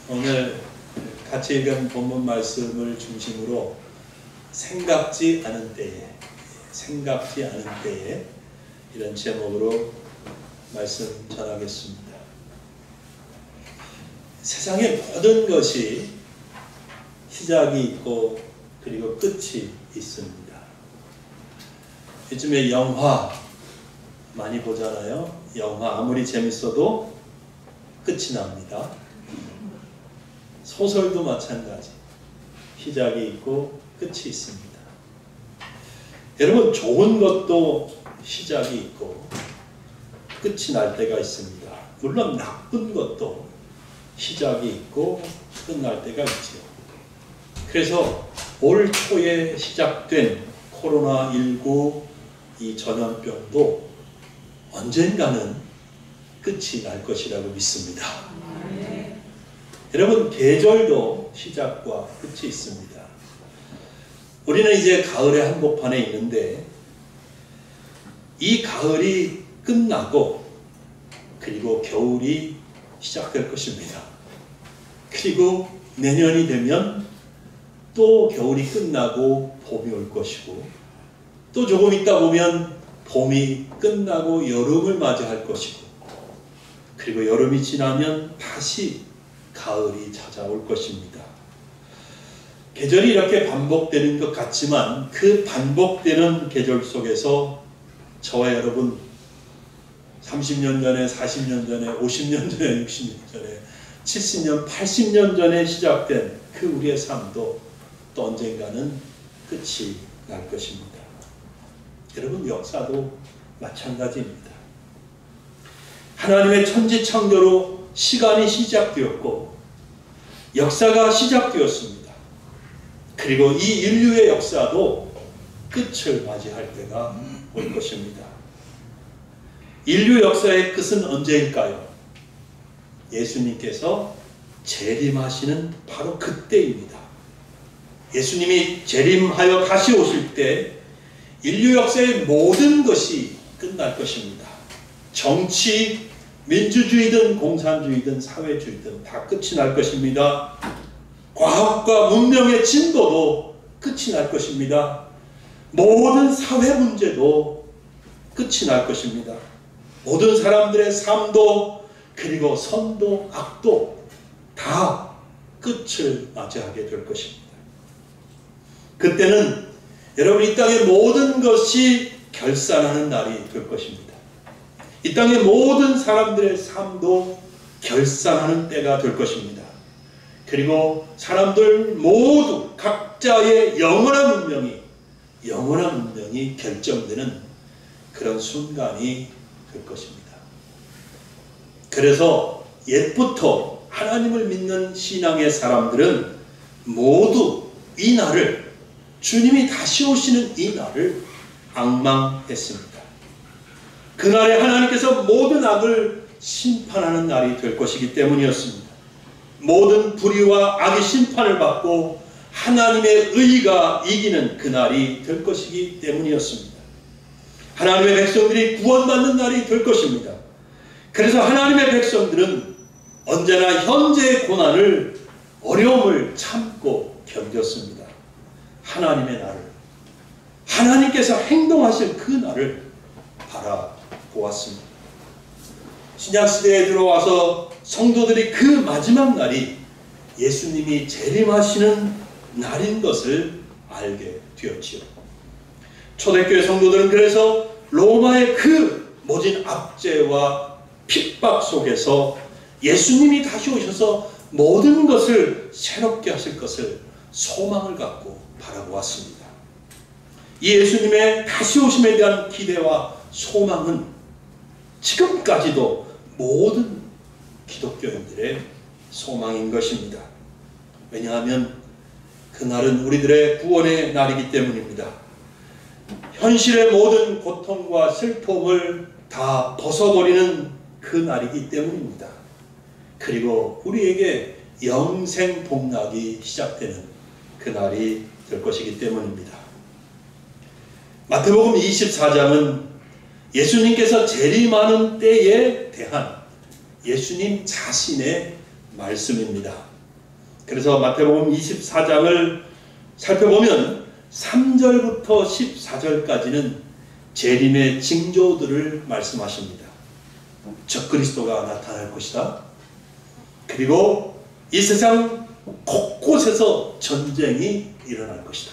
오늘 같이 읽은 본문 말씀을 중심으로 생각지 않은 때에 이런 제목으로 말씀 전하겠습니다. 세상의 모든 것이 시작이 있고 그리고 끝이 있습니다. 요즘에 영화 많이 보잖아요. 영화 아무리 재밌어도 끝이 납니다. 소설도 마찬가지. 시작이 있고 끝이 있습니다. 여러분, 좋은 것도 시작이 있고 끝이 날 때가 있습니다. 물론 나쁜 것도 시작이 있고 끝날 때가 있죠. 그래서 올 초에 시작된 코로나19 이 전염병도 언젠가는 끝이 날 것이라고 믿습니다. 여러분, 계절도 시작과 끝이 있습니다. 우리는 이제 가을의 한복판에 있는데 이 가을이 끝나고 그리고 겨울이 시작될 것입니다. 그리고 내년이 되면 또 겨울이 끝나고 봄이 올 것이고 또 조금 있다 보면 봄이 끝나고 여름을 맞이할 것이고 그리고 여름이 지나면 다시 가을이 찾아올 것입니다. 계절이 이렇게 반복되는 것 같지만 그 반복되는 계절 속에서 저와 여러분 30년 전에, 40년 전에, 50년 전에, 60년 전에, 70년, 80년 전에 시작된 그 우리의 삶도 또 언젠가는 끝이 날 것입니다. 여러분, 역사도 마찬가지입니다. 하나님의 천지창조로 시간이 시작되었고 역사가 시작되었습니다. 그리고 이 인류의 역사도 끝을 맞이할 때가 올 것입니다. 인류 역사의 끝은 언제일까요? 예수님께서 재림하시는 바로 그때입니다. 예수님이 재림하여 다시 오실 때 인류 역사의 모든 것이 끝날 것입니다. 정치, 민주주의든 공산주의든 사회주의든 다 끝이 날 것입니다. 과학과 문명의 진보도 끝이 날 것입니다. 모든 사회 문제도 끝이 날 것입니다. 모든 사람들의 삶도 그리고 선도 악도 다 끝을 맞이하게 될 것입니다. 그때는 여러분, 이 땅의 모든 것이 결산하는 날이 될 것입니다. 이 땅의 모든 사람들의 삶도 결산하는 때가 될 것입니다. 그리고 사람들 모두 각자의 영원한 운명이 결정되는 그런 순간이 될 것입니다. 그래서 옛부터 하나님을 믿는 신앙의 사람들은 모두 이 날을, 주님이 다시 오시는 이 날을 앙망했습니다. 그날에 하나님께서 모든 악을 심판하는 날이 될 것이기 때문이었습니다. 모든 불의와 악의 심판을 받고 하나님의 의가 이기는 그날이 될 것이기 때문이었습니다. 하나님의 백성들이 구원받는 날이 될 것입니다. 그래서 하나님의 백성들은 언제나 현재의 고난을, 어려움을 참고 견뎠습니다. 하나님의 날을, 하나님께서 행동하실 그 날을 바라보았습니다. 신약시대에 들어와서 성도들이 그 마지막 날이 예수님이 재림하시는 날인 것을 알게 되었지요. 초대교회 성도들은 그래서 로마의 그 모진 압제와 핍박 속에서 예수님이 다시 오셔서 모든 것을 새롭게 하실 것을 소망을 갖고 바라보았습니다. 이 예수님의 다시 오심에 대한 기대와 소망은 지금까지도 모든 기독교인들의 소망인 것입니다. 왜냐하면 그날은 우리들의 구원의 날이기 때문입니다. 현실의 모든 고통과 슬픔을 다 벗어버리는 그 날이기 때문입니다. 그리고 우리에게 영생 복락이 시작되는 그 날이 될 것이기 때문입니다. 마태복음 24장은 예수님께서 재림하는 때에 대한 예수님 자신의 말씀입니다. 그래서 마태복음 24장을 살펴보면 3절부터 14절까지는 재림의 징조들을 말씀하십니다. 적그리스도가 나타날 것이다. 그리고 이 세상 곳곳에서 전쟁이 일어날 것이다.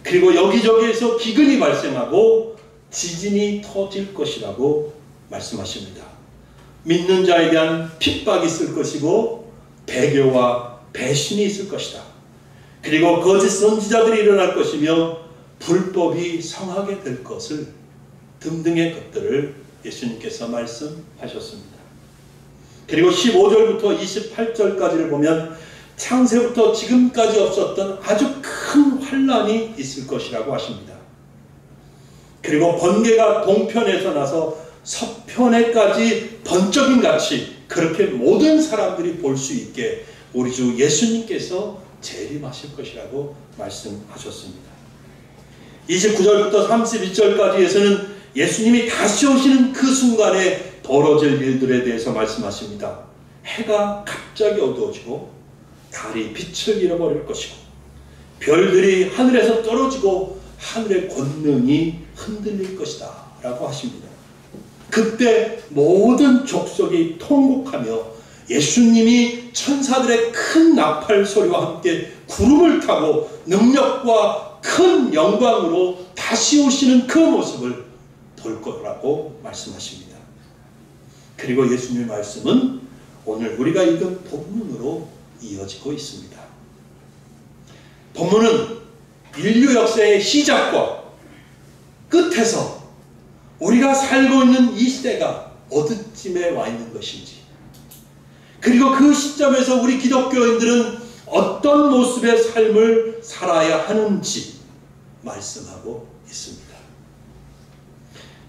그리고 여기저기에서 기근이 발생하고 지진이 터질 것이라고 말씀하십니다. 믿는 자에 대한 핍박이 있을 것이고 배교와 배신이 있을 것이다. 그리고 거짓 선지자들이 일어날 것이며 불법이 성하게 될 것을 등등의 것들을 예수님께서 말씀하셨습니다. 그리고 15절부터 28절까지를 보면 창세부터 지금까지 없었던 아주 큰 환란이 있을 것이라고 하십니다. 그리고 번개가 동편에서 나서 서편에까지 번쩍임 같이 그렇게 모든 사람들이 볼 수 있게 우리 주 예수님께서 재림하실 것이라고 말씀하셨습니다. 29절부터 31절까지에서는 예수님이 다시 오시는 그 순간에 벌어질 일들에 대해서 말씀하십니다. 해가 갑자기 어두워지고 달이 빛을 잃어버릴 것이고 별들이 하늘에서 떨어지고 하늘의 권능이 흔들릴 것이다 라고 하십니다. 그때 모든 족속이 통곡하며 예수님이 천사들의 큰 나팔 소리와 함께 구름을 타고 능력과 큰 영광으로 다시 오시는 그 모습을 볼 거라고 말씀하십니다. 그리고 예수님의 말씀은 오늘 우리가 읽은 본문으로 이어지고 있습니다. 본문은 인류 역사의 시작과 끝에서 우리가 살고 있는 이 시대가 어디쯤에 와 있는 것인지, 그리고 그 시점에서 우리 기독교인들은 어떤 모습의 삶을 살아야 하는지 말씀하고 있습니다.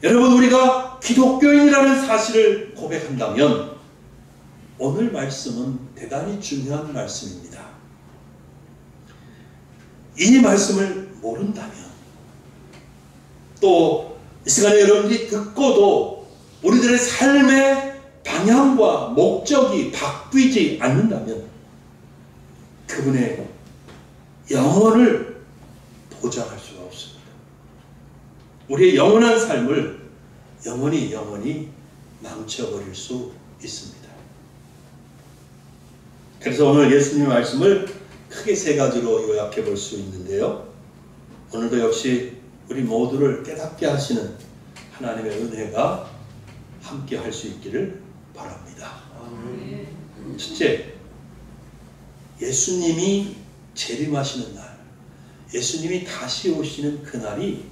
여러분, 우리가 기독교인이라는 사실을 고백한다면 오늘 말씀은 대단히 중요한 말씀입니다. 이 말씀을 모른다면, 또 이 시간에 여러분들이 듣고도 우리들의 삶의 방향과 목적이 바뀌지 않는다면 그분의 영원을 보장할 수가 없습니다. 우리의 영원한 삶을 영원히 망쳐버릴 수 있습니다. 그래서 오늘 예수님의 말씀을 크게 세 가지로 요약해 볼 수 있는데요. 오늘도 역시 우리 모두를 깨닫게 하시는 하나님의 은혜가 함께 할 수 있기를 바랍니다. 첫째, 예수님이 재림하시는 날, 예수님이 다시 오시는 그날이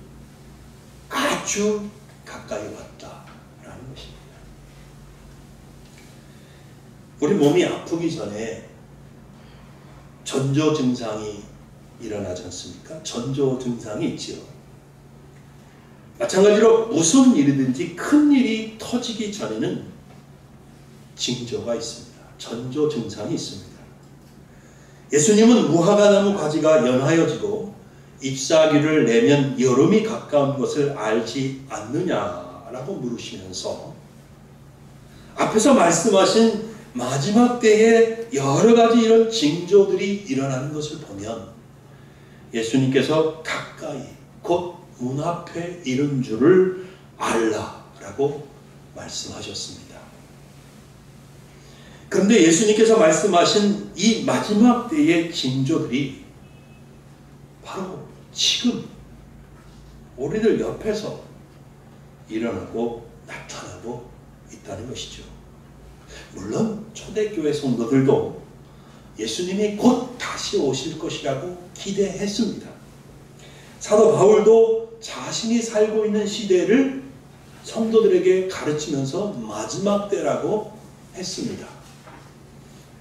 아주 가까이 왔다라는 것입니다. 우리 몸이 아프기 전에 전조 증상이 일어나지 않습니까? 전조 증상이 있지요. 마찬가지로 무슨 일이든지 큰 일이 터지기 전에는 징조가 있습니다. 전조 증상이 있습니다. 예수님은 무화과나무 가지가 연하여지고 잎사귀를 내면 여름이 가까운 것을 알지 않느냐라고 물으시면서 앞에서 말씀하신 마지막 때에 여러 가지 이런 징조들이 일어나는 것을 보면 예수님께서 가까이 곧 문 앞에 이른 줄을 알라라고 말씀하셨습니다. 그런데 예수님께서 말씀하신 이 마지막 때의 징조들이 바로 지금 우리들 옆에서 일어나고 나타나고 있다는 것이죠. 물론 초대교회 성도들도 예수님이 곧 다시 오실 것이라고 기대했습니다. 사도 바울도 자신이 살고 있는 시대를 성도들에게 가르치면서 마지막 때라고 했습니다.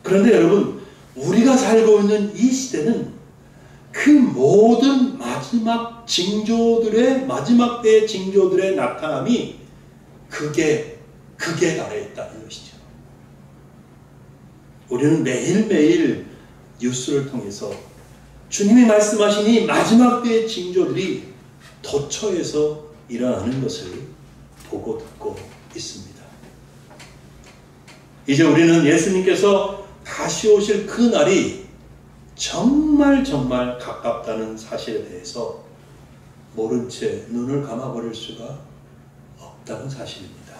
그런데 여러분, 우리가 살고 있는 이 시대는 그 모든 마지막 때의 징조들의 나타남이 극에 달해 있다는 것이죠. 우리는 매일매일 뉴스를 통해서 주님이 말씀하신 이 마지막 때의 징조들이 도처에서 일어나는 것을 보고 듣고 있습니다. 이제 우리는 예수님께서 다시 오실 그 날이 정말 가깝다는 사실에 대해서 모른 채 눈을 감아버릴 수가 없다는 사실입니다.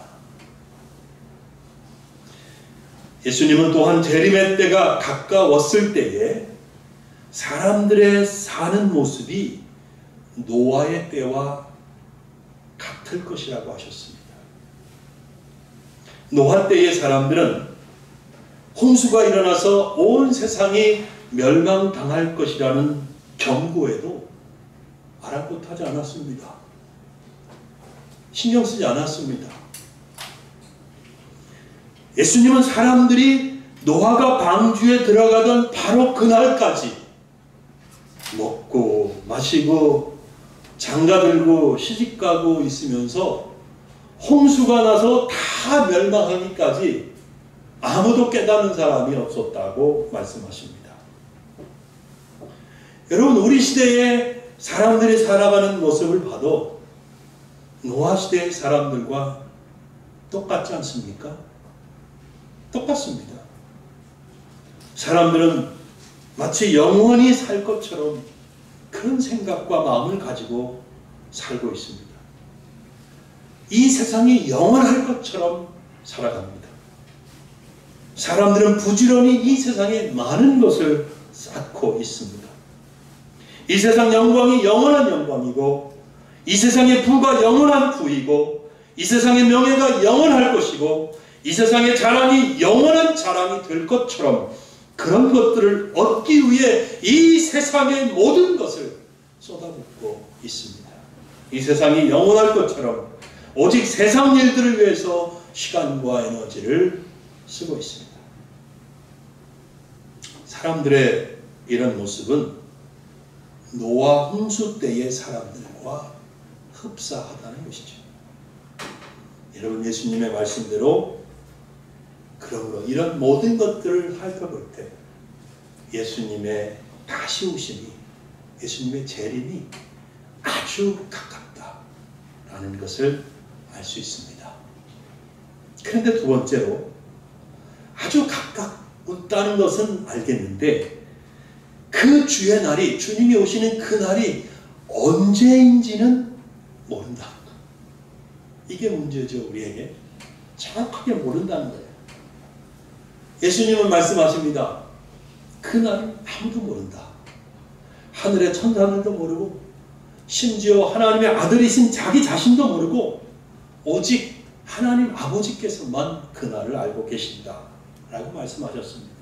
예수님은 또한 재림의 때가 가까웠을 때에 사람들의 사는 모습이 노아의 때와 같을 것이라고 하셨습니다. 노아 때의 사람들은 홍수가 일어나서 온 세상이 멸망당할 것이라는 경고에도 아랑곳하지 않았습니다. 신경 쓰지 않았습니다. 예수님은 사람들이 노아가 방주에 들어가던 바로 그날까지 먹고 마시고 장가들고 시집가고 있으면서 홍수가 나서 다 멸망하기까지 아무도 깨닫는 사람이 없었다고 말씀하십니다. 여러분, 우리 시대에 사람들이 살아가는 모습을 봐도 노아 시대의 사람들과 똑같지 않습니까? 똑같습니다. 사람들은 마치 영원히 살 것처럼 그런 생각과 마음을 가지고 살고 있습니다. 이 세상이 영원할 것처럼 살아갑니다. 사람들은 부지런히 이 세상에 많은 것을 쌓고 있습니다. 이 세상 영광이 영원한 영광이고, 이 세상의 부가 영원한 부이고, 이 세상의 명예가 영원할 것이고, 이 세상의 자랑이 영원한 자랑이 될 것처럼 그런 것들을 얻기 위해 이 세상의 모든 것을 쏟아붓고 있습니다. 이 세상이 영원할 것처럼 오직 세상 일들을 위해서 시간과 에너지를 쓰고 있습니다. 사람들의 이런 모습은 노아 홍수 때의 사람들과 흡사하다는 것이죠. 여러분, 예수님의 말씀대로 그러므로 이런 모든 것들을 살펴볼 때 예수님의 다시 오심이, 예수님의 재림이 아주 가깝다라는 것을 알 수 있습니다. 그런데 두 번째로, 아주 가깝다는 것은 알겠는데 그 주의 날이, 주님이 오시는 그 날이 언제인지는 모른다. 이게 문제죠. 우리에게 정확하게 모른다는 거예요. 예수님은 말씀하십니다. 그날은 아무도 모른다. 하늘의 천사들도 모르고 심지어 하나님의 아들이신 자기 자신도 모르고 오직 하나님 아버지께서만 그날을 알고 계신다 라고 말씀하셨습니다.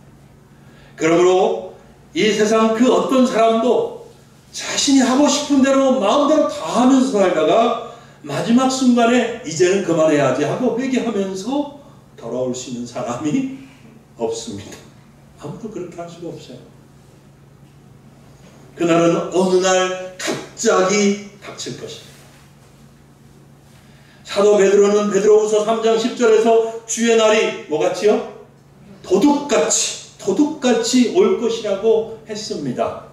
그러므로 이 세상 그 어떤 사람도 자신이 하고 싶은 대로 마음대로 다 하면서 살다가 마지막 순간에 이제는 그만해야지 하고 회개하면서 돌아올 수 있는 사람이 없습니다. 아무도 그렇게 할 수가 없어요. 그날은 어느 날 갑자기 닥칠 것입니다. 사도 베드로는 베드로후서 3장 10절에서 주의 날이 뭐같이요? 도둑같이 올 것이라고 했습니다.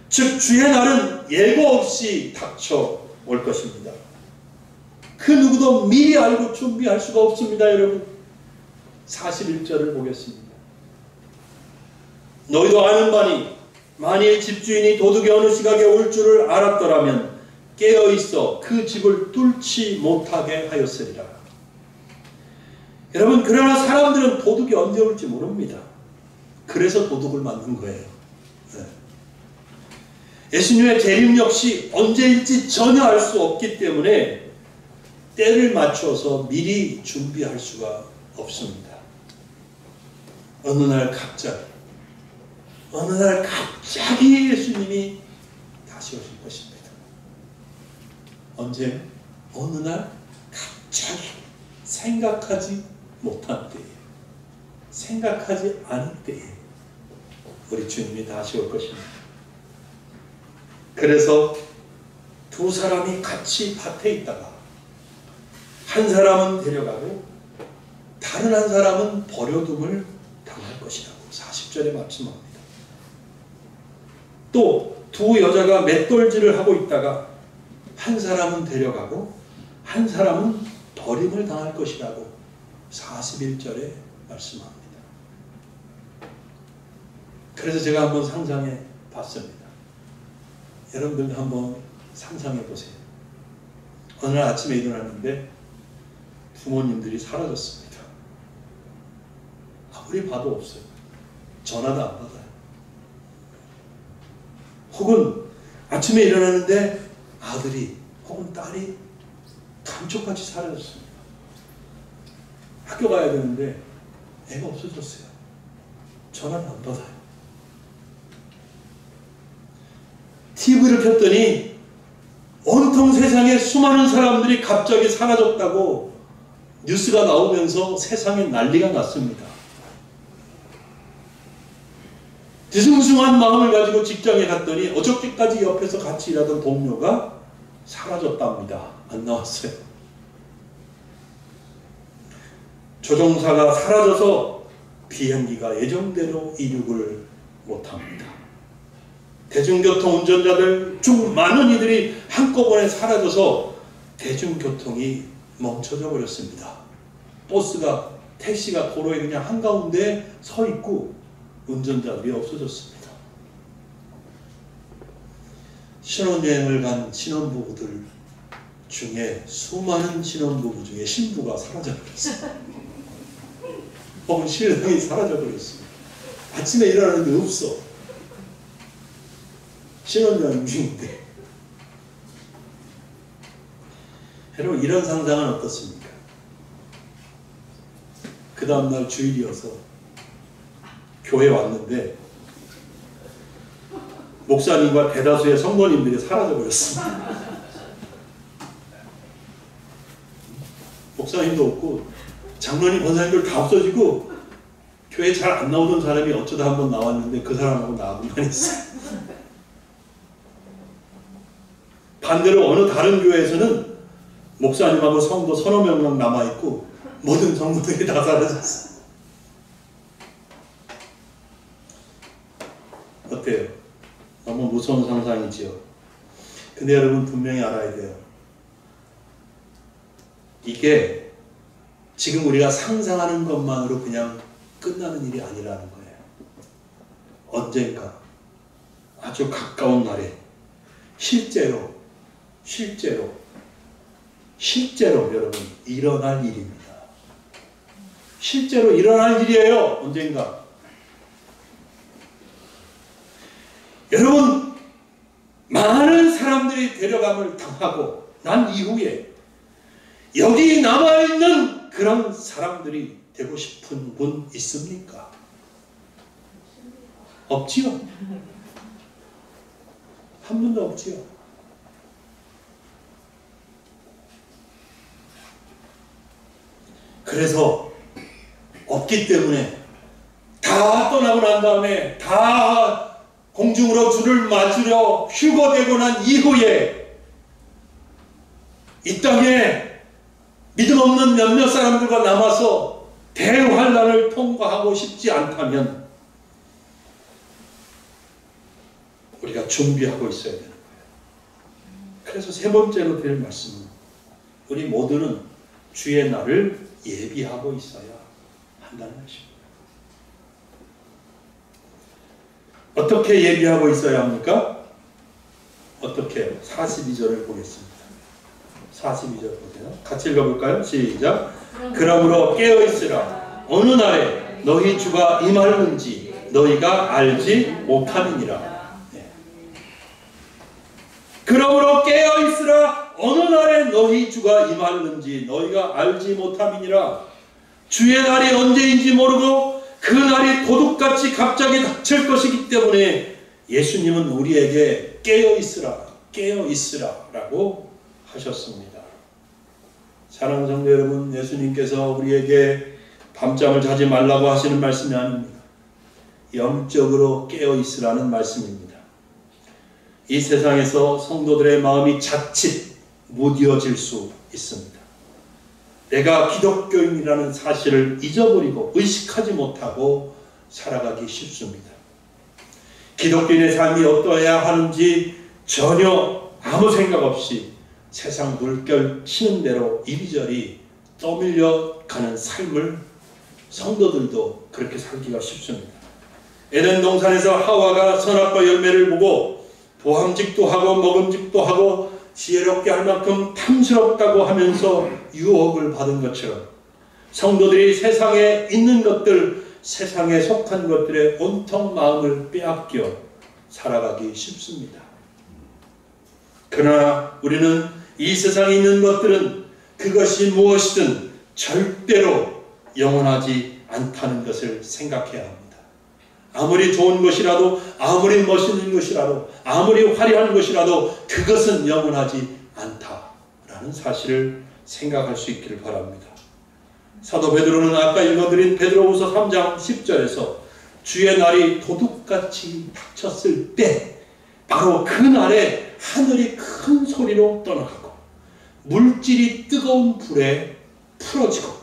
즉 주의 날은 예고 없이 닥쳐올 것입니다. 그 누구도 미리 알고 준비할 수가 없습니다. 여러분, 41절을 보겠습니다. 너희도 아는 바니 만일 집주인이 도둑이 어느 시각에 올 줄을 알았더라면 깨어있어 그 집을 뚫지 못하게 하였으리라. 여러분, 그러나 사람들은 도둑이 언제 올지 모릅니다. 그래서 도둑을 만든 거예요. 네. 예수님의 재림 역시 언제일지 전혀 알 수 없기 때문에 때를 맞춰서 미리 준비할 수가 없습니다. 어느 날 갑자기 예수님이 다시 오실 것입니다. 언제? 어느 날 갑자기 생각하지 못한 때에, 생각하지 않은 때에 우리 주님이 다시 올 것입니다. 그래서 두 사람이 같이 밭에 있다가 한 사람은 데려가고 다른 한 사람은 버려둠을 당할 것이라고 40절에 말씀합니다. 또 두 여자가 맷돌질을 하고 있다가 한 사람은 데려가고 한 사람은 버림을 당할 것이라고 41절에 말씀합니다. 그래서 제가 한번 상상해 봤습니다. 여러분들 한번 상상해 보세요. 어느 날 아침에 일어났는데 부모님들이 사라졌습니다. 아무리 봐도 없어요. 전화도 안 받아요. 혹은 아침에 일어나는데 아들이 혹은 딸이 감쪽같이 사라졌습니다. 학교 가야 되는데 애가 없어졌어요. 전화를 안 받아요. TV를 켰더니 온통 세상에 수많은 사람들이 갑자기 사라졌다고 뉴스가 나오면서 세상에 난리가 났습니다. 뒤숭숭한 마음을 가지고 직장에 갔더니 어저께까지 옆에서 같이 일하던 동료가 사라졌답니다. 안 나왔어요. 조종사가 사라져서 비행기가 예정대로 이륙을 못합니다. 대중교통 운전자들 중 많은 이들이 한꺼번에 사라져서 대중교통이 멈춰져 버렸습니다. 버스가, 택시가 도로에 그냥 한가운데 서 있고 운전자들이 없어졌습니다. 신혼여행을 간 신혼부부들 중에 수많은 신혼부부 중에 신부가 사라져버렸어요. 혹은 신랑이 사라져버렸습니다. 아침에 일어나는데 없어. 신혼여행 중인데. 여러분, 이런 상상은 어떻습니까? 그 다음날 주일이어서 교회 왔는데 목사님과 대다수의 성도님들이 사라져버렸습니다. 목사님도 없고 장로님, 권사님들 다 없어지고 교회 잘 안 나오던 사람이 어쩌다 한번 나왔는데 그 사람하고 나하고만 있어요. 반대로 어느 다른 교회에서는 목사님하고 성도 서너 명만 남아있고 모든 성도들이 다 사라졌어요. 어때요? 너무 무서운 상상이지요. 근데 여러분 분명히 알아야 돼요. 이게 지금 우리가 상상하는 것만으로 그냥 끝나는 일이 아니라는 거예요. 언젠가 아주 가까운 날에 실제로 여러분 일어날 일입니다. 실제로 일어날 일이에요. 언젠가. 여러분, 많은 사람들이 데려감을 당하고 난 이후에 여기 남아있는 그런 사람들이 되고 싶은 분 있습니까? 없지요. 한 분도 없지요. 그래서 없기 때문에 다 떠나고 난 다음에 다 공중으로 주를 맞으려 휴거되고 난 이후에 이 땅에 믿음 없는 몇몇 사람들과 남아서 대환란을 통과하고 싶지 않다면 우리가 준비하고 있어야 되는 거예요. 그래서 세 번째로 드릴 말씀은 우리 모두는 주의 날을 예비하고 있어야 한다는 것입니다. 어떻게 예비하고 있어야 합니까? 어떻게? 42절을 보겠습니다. 42절 보세요. 같이 읽어볼까요? 시작. 그러므로 깨어있으라. 어느 날에 너희 주가 임하는지 너희가 알지 못함이니라. 네. 그러므로 깨어있으라. 어느 날에 너희 주가 임하는지 너희가 알지 못함이니라. 주의 날이 언제인지 모르고 그 날이 도둑같이 갑자기 닥칠 것이기 때문에 예수님은 우리에게 깨어있으라 라고 하셨습니다. 사랑하는 성도 여러분, 예수님께서 우리에게 밤잠을 자지 말라고 하시는 말씀이 아닙니다. 영적으로 깨어있으라는 말씀입니다. 이 세상에서 성도들의 마음이 자칫 무뎌질 수 있습니다. 내가 기독교인이라는 사실을 잊어버리고 의식하지 못하고 살아가기 쉽습니다. 기독교인의 삶이 어떠해야 하는지 전혀 아무 생각 없이 세상 물결 치는 대로 이리저리 떠밀려 가는 삶을 성도들도 그렇게 살기가 쉽습니다. 에덴 동산에서 하와가 선악과 열매를 보고 보암직도 하고 먹음직도 하고 지혜롭게 할 만큼 탐스럽다고 하면서 유혹을 받은 것처럼 성도들이 세상에 있는 것들, 세상에 속한 것들에 온통 마음을 빼앗겨 살아가기 쉽습니다. 그러나 우리는 이 세상에 있는 것들은 그것이 무엇이든 절대로 영원하지 않다는 것을 생각해야 합니다. 아무리 좋은 것이라도, 아무리 멋있는 것이라도, 아무리 화려한 것이라도 그것은 영원하지 않다라는 사실을 생각할 수 있기를 바랍니다. 사도 베드로는 아까 읽어드린 베드로후서 3장 10절에서 주의 날이 도둑같이 닥쳤을 때 바로 그 날에 하늘이 큰 소리로 떠나가고 물질이 뜨거운 불에 풀어지고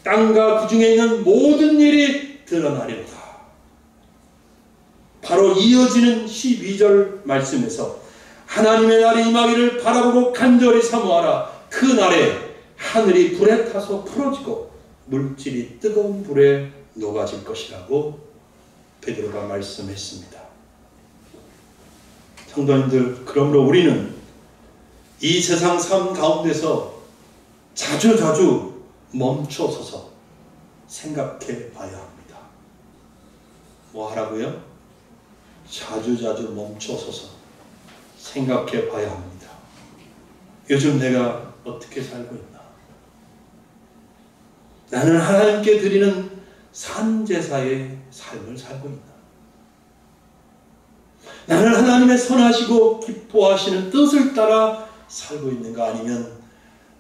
땅과 그 중에 있는 모든 일이 드러나리로다. 바로 이어지는 12절 말씀에서 하나님의 날이 임하기를 바라보고 간절히 사모하라. 그 날에 하늘이 불에 타서 풀어지고 물질이 뜨거운 불에 녹아질 것이라고 베드로가 말씀했습니다. 성도님들, 그러므로 우리는 이 세상 삶 가운데서 자주자주 멈춰서서 생각해 봐야 합니다. 뭐 하라고요? 자주자주 멈춰서서 생각해 봐야 합니다. 요즘 내가 어떻게 살고 있나? 나는 하나님께 드리는 산제사의 삶을 살고 있나? 나는 하나님의 선하시고 기뻐하시는 뜻을 따라 살고 있는가? 아니면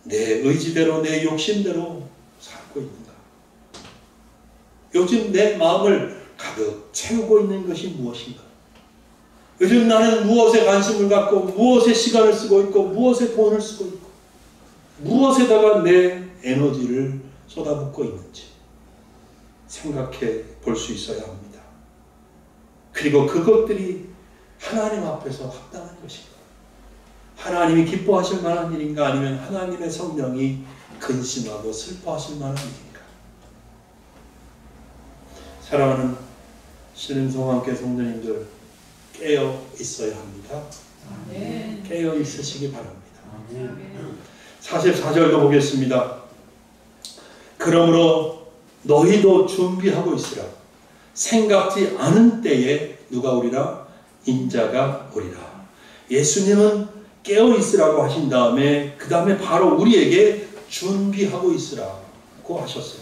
내 의지대로, 내 욕심대로 살고 있는가? 요즘 내 마음을 가득 채우고 있는 것이 무엇인가? 요즘 나는 무엇에 관심을 갖고 무엇에 시간을 쓰고 있고 무엇에 돈을 쓰고 있고 무엇에다가 내 에너지를 쏟아붓고 있는지 생각해 볼 수 있어야 합니다. 그리고 그것들이 하나님 앞에서 합당한 것인가? 하나님이 기뻐하실 만한 일인가? 아니면 하나님의 성령이 근심하고 슬퍼하실 만한 일인가? 사랑하는 신림성함께 성도님들, 깨어 있어야 합니다. 깨어 있으시기 바랍니다. 44절도 보겠습니다. 그러므로 너희도 준비하고 있으라. 생각지 않은 때에 누가 오리라? 인자가 오리라. 예수님은 깨어 있으라고 하신 다음에 그 다음에 바로 우리에게 준비하고 있으라고 하셨어요.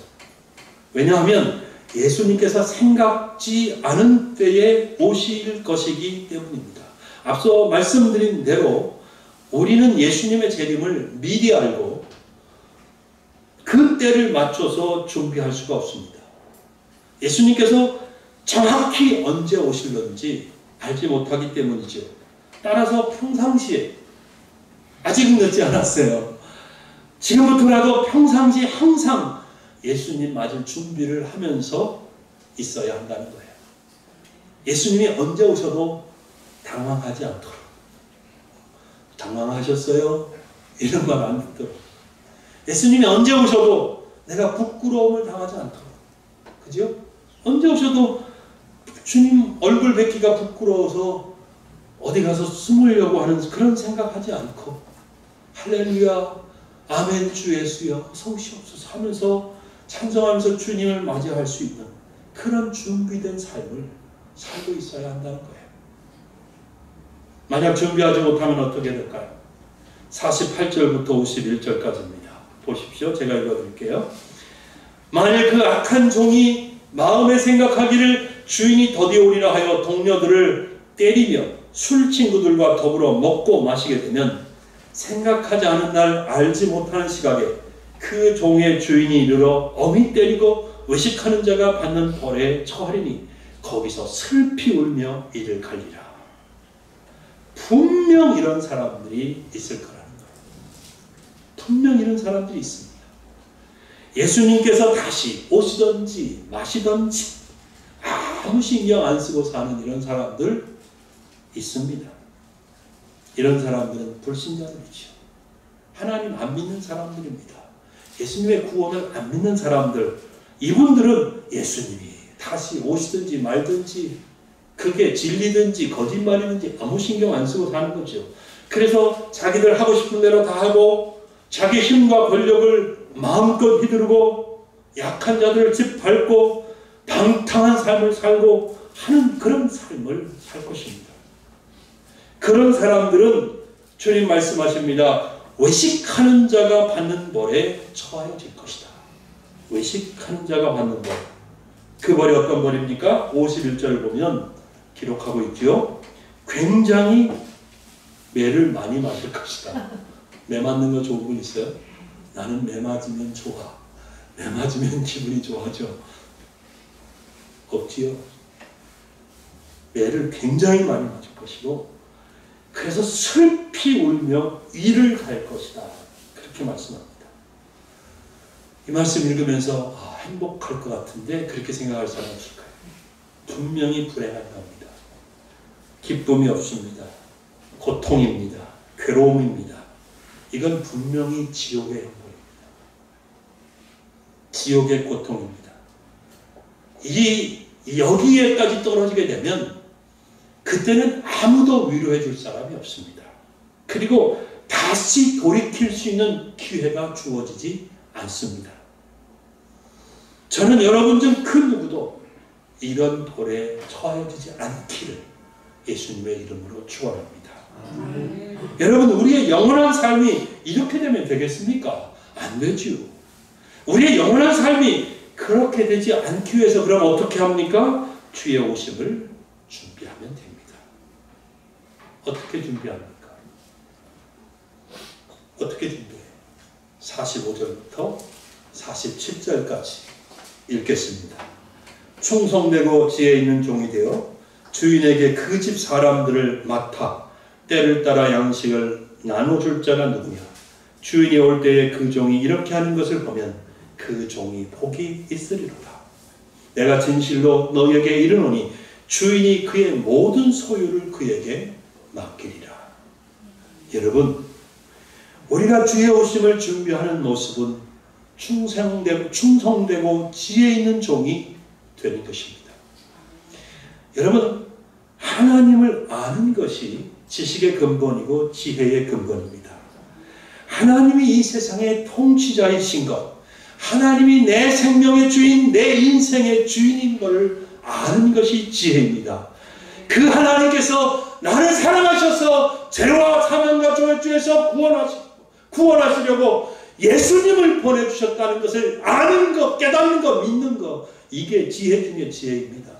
왜냐하면 예수님께서 생각지 않은 때에 오실 것이기 때문입니다. 앞서 말씀드린 대로 우리는 예수님의 재림을 미리 알고 그 때를 맞춰서 준비할 수가 없습니다. 예수님께서 정확히 언제 오실런지 알지 못하기 때문이죠. 따라서 평상시에, 아직은 늦지 않았어요. 지금부터라도 평상시 항상 예수님 맞을 준비를 하면서 있어야 한다는 거예요. 예수님이 언제 오셔도 당황하지 않도록. 당황하셨어요? 이런 말 안 듣도록. 예수님이 언제 오셔도 내가 부끄러움을 당하지 않도록. 그죠? 언제 오셔도 주님 얼굴 뵙기가 부끄러워서 어디 가서 숨으려고 하는 그런 생각하지 않고 할렐루야, 아멘, 주 예수여, 성시옵소서 하면서 찬송하면서 주님을 맞이할 수 있는 그런 준비된 삶을 살고 있어야 한다는 거예요. 만약 준비하지 못하면 어떻게 될까요? 48절부터 51절까지입니다. 보십시오. 제가 읽어드릴게요. 만일 그 악한 종이 마음에 생각하기를 주인이 더디오리라 하여 동료들을 때리며 술 친구들과 더불어 먹고 마시게 되면 생각하지 않은 날 알지 못하는 시각에 그 종의 주인이 이르러 엄히 때리고 외식하는 자가 받는 벌에 처하리니 거기서 슬피 울며 이를 갈리라. 분명 이런 사람들이 있을 거라는 거예요. 분명 이런 사람들이 있습니다. 예수님께서 다시 오시든지 마시든지 아무 신경 안 쓰고 사는 이런 사람들 있습니다. 이런 사람들은 불신자들이죠. 하나님 안 믿는 사람들입니다. 예수님의 구원을 안 믿는 사람들, 이분들은 예수님이 다 다시 오시든지 말든지 그게 진리든지 거짓말이든지 아무 신경 안 쓰고 사는 거죠. 그래서 자기들 하고 싶은 대로 다 하고 자기 힘과 권력을 마음껏 휘두르고 약한 자들을 짓밟고 방탕한 삶을 살고 하는 그런 삶을 살 것입니다. 그런 사람들은 주님 말씀하십니다. 외식하는 자가 받는 벌에 처하여질 것이다. 외식하는 자가 받는 벌. 그 벌이 어떤 벌입니까? 51절을 보면 기록하고 있죠. 굉장히 매를 많이 맞을 것이다. 매 맞는 거 좋은 분 있어요? 나는 매 맞으면 좋아. 매 맞으면 기분이 좋아져. 없지요? 매를 굉장히 많이 맞을 것이고 그래서 슬피 울며 위를 갈 것이다. 그렇게 말씀합니다. 이 말씀 읽으면서 행복할 것 같은데 그렇게 생각할 사람 없을까요? 분명히 불행한 겁니다. 기쁨이 없습니다. 고통입니다. 괴로움입니다. 이건 분명히 지옥의 행복입니다. 지옥의 고통입니다. 여기에까지 떨어지게 되면 그때는 아무도 위로해 줄 사람이 없습니다. 그리고 다시 돌이킬 수 있는 기회가 주어지지 않습니다. 저는 여러분 중 그 누구도 이런 돌에 처해지지 않기를 예수님의 이름으로 축원합니다. 여러분 우리의 영원한 삶이 이렇게 되면 되겠습니까? 안 되지요. 우리의 영원한 삶이 그렇게 되지 않기 위해서 그럼 어떻게 합니까? 주의 오심을 준비하면 됩니다. 어떻게 준비합니까? 어떻게 준비해요? 45절부터 47절까지 읽겠습니다. 충성되고 지혜 있는 종이 되어 주인에게 그 집 사람들을 맡아 때를 따라 양식을 나눠줄 자가 누구냐? 주인이 올 때에 그 종이 이렇게 하는 것을 보면 그 종이 복이 있으리로다. 내가 진실로 너에게 이르노니 주인이 그의 모든 소유를 그에게 맡기리라. 여러분, 우리가 주의 오심을 준비하는 모습은 충성되고 지혜 있는 종이 되는 것입니다. 여러분, 하나님을 아는 것이 지식의 근본이고 지혜의 근본입니다. 하나님이 이 세상의 통치자이신 것, 하나님이 내 생명의 주인, 내 인생의 주인인 것을 아는 것이 지혜입니다. 그 하나님께서 나를 사랑하셔서 죄와 사망과 저주에서 구원하시려고 예수님을 보내주셨다는 것을 아는 것, 깨닫는 것, 믿는 것, 이게 지혜 중에 지혜입니다.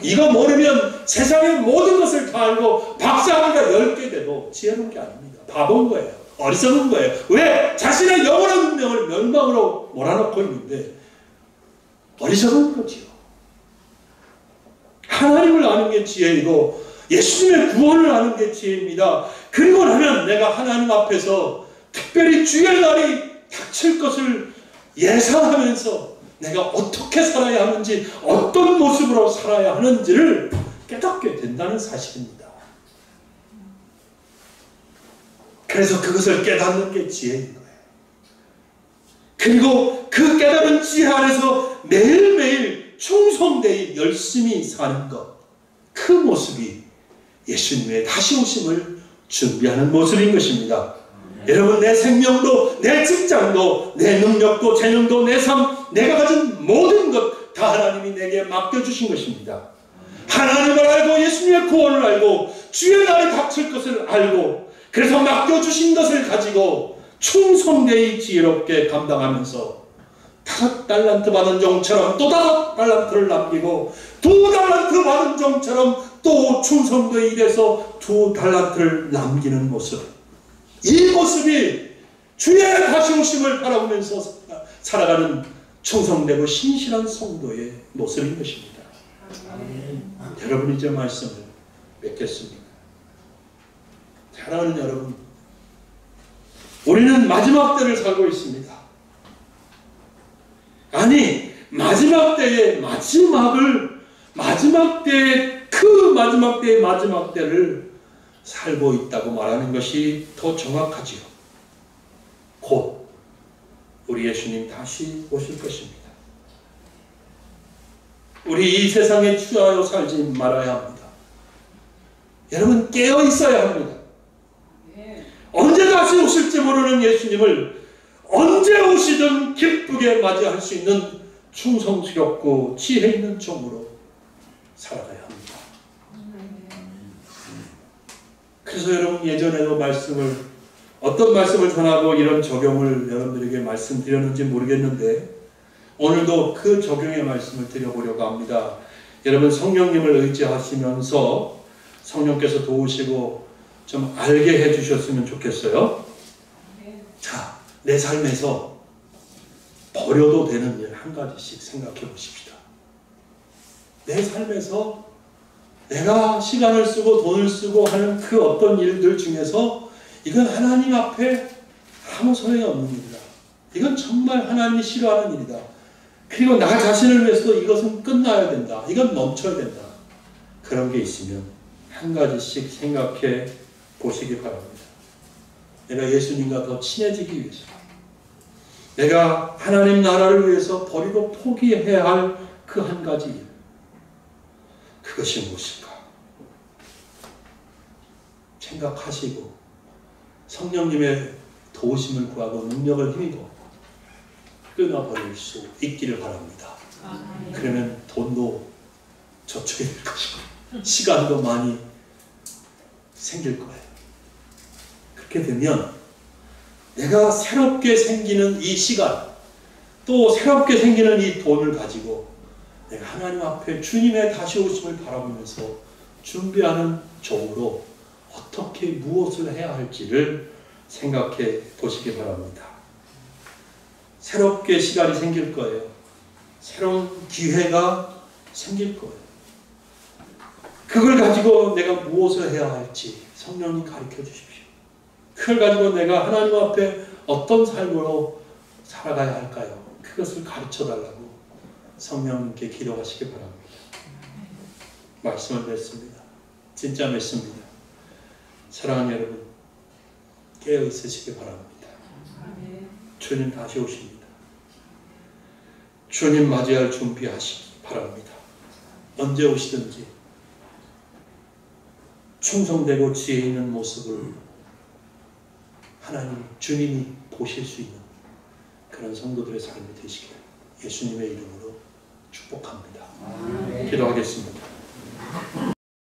이거 모르면 세상의 모든 것을 다 알고 박사학위가 10개 돼도 지혜로운 게 아닙니다. 바본 거예요. 어리석은 거예요. 왜? 자신의 영원한 운명을 멸망으로 몰아넣고 있는데 어리석은 거지요. 하나님을 아는 게 지혜이고 예수님의 구원을 아는 게 지혜입니다. 그리고 나면 내가 하나님 앞에서 특별히 주의 날이 닥칠 것을 예상하면서 내가 어떻게 살아야 하는지, 어떤 모습으로 살아야 하는지를 깨닫게 된다는 사실입니다. 그래서 그것을 깨닫는 게 지혜인 거예요. 그리고 그 깨달은 지혜 안에서 매일매일 충성되이 열심히 사는 것, 그 모습이 예수님의 다시 오심을 준비하는 모습인 것입니다. 여러분, 내 생명도, 내 직장도, 내 능력도, 재능도, 내 삶, 내가 가진 모든 것 다 하나님이 내게 맡겨주신 것입니다. 하나님을 알고 예수님의 구원을 알고 주의 날이 닥칠 것을 알고 그래서 맡겨주신 것을 가지고 충성되이 지혜롭게 감당하면서 5달란트 받은 종처럼 또 5달란트를 남기고 2달란트 받은 종처럼 또 충성되이 일해서 2달란트를 남기는 모습, 이 모습이 주의 다시 오심을 바라보면서 살아가는 충성되고 신실한 성도의 모습인 것입니다. 여러분, 이제 말씀을 맺겠습니다. 사랑하는 여러분, 우리는 마지막 때를 살고 있습니다. 아니, 마지막 때의 마지막 때의 그 마지막 때의 마지막 때를 살고 있다고 말하는 것이 더 정확하지요. 곧 우리 예수님 다시 오실 것입니다. 우리 이 세상에 취하여 살지 말아야 합니다. 여러분 깨어 있어야 합니다. 언제 다시 오실지 모르는 예수님을 언제 오시든 기쁘게 맞이할 수 있는 충성스럽고 지혜 있는 종으로 살아가야 합니다. 그래서 여러분 예전에도 어떤 말씀을 전하고 이런 적용을 여러분들에게 말씀드렸는지 모르겠는데 오늘도 그 적용의 말씀을 드려보려고 합니다. 여러분 성령님을 의지하시면서 성령께서 도우시고 좀 알게 해주셨으면 좋겠어요. 자, 내 삶에서 버려도 되는 일 한 가지씩 생각해 보십시다. 내 삶에서 내가 시간을 쓰고 돈을 쓰고 하는 그 어떤 일들 중에서 이건 하나님 앞에 아무 소용이 없는 일이다. 이건 정말 하나님이 싫어하는 일이다. 그리고 나 자신을 위해서 이것은 끝나야 된다. 이건 멈춰야 된다. 그런 게 있으면 한 가지씩 생각해 보시기 바랍니다. 내가 예수님과 더 친해지기 위해서, 내가 하나님 나라를 위해서 버리고 포기해야 할 그 한 가지 일, 그것이 무엇일까? 생각하시고 성령님의 도우심을 구하고 능력을 힘입어 끊어버릴 수 있기를 바랍니다. 그러면 돈도 저축이 될 것이고 시간도 많이 생길 거예요. 그렇게 되면 내가 새롭게 생기는 이 시간, 또 새롭게 생기는 이 돈을 가지고 내가 하나님 앞에 주님의 다시 오심을 바라보면서 준비하는 종으로 어떻게 무엇을 해야 할지를 생각해 보시기 바랍니다. 새롭게 시간이 생길 거예요. 새로운 기회가 생길 거예요. 그걸 가지고 내가 무엇을 해야 할지 성령님 가르쳐 주십시오. 그걸 가지고 내가 하나님 앞에 어떤 삶으로 살아가야 할까요? 그것을 가르쳐 달라고 성령님께 기도하시기 바랍니다. 말씀을 맺습니다. 진짜 맺습니다. 사랑하는 여러분, 깨어 있으시기 바랍니다. 주님 다시 오십니다. 주님 맞이할 준비하시기 바랍니다. 언제 오시든지 충성되고 지혜 있는 모습을 하나님, 주님이 보실 수 있는 그런 성도들의 삶이 되시기를 예수님의 이름으로 축복합니다. 기도하겠습니다.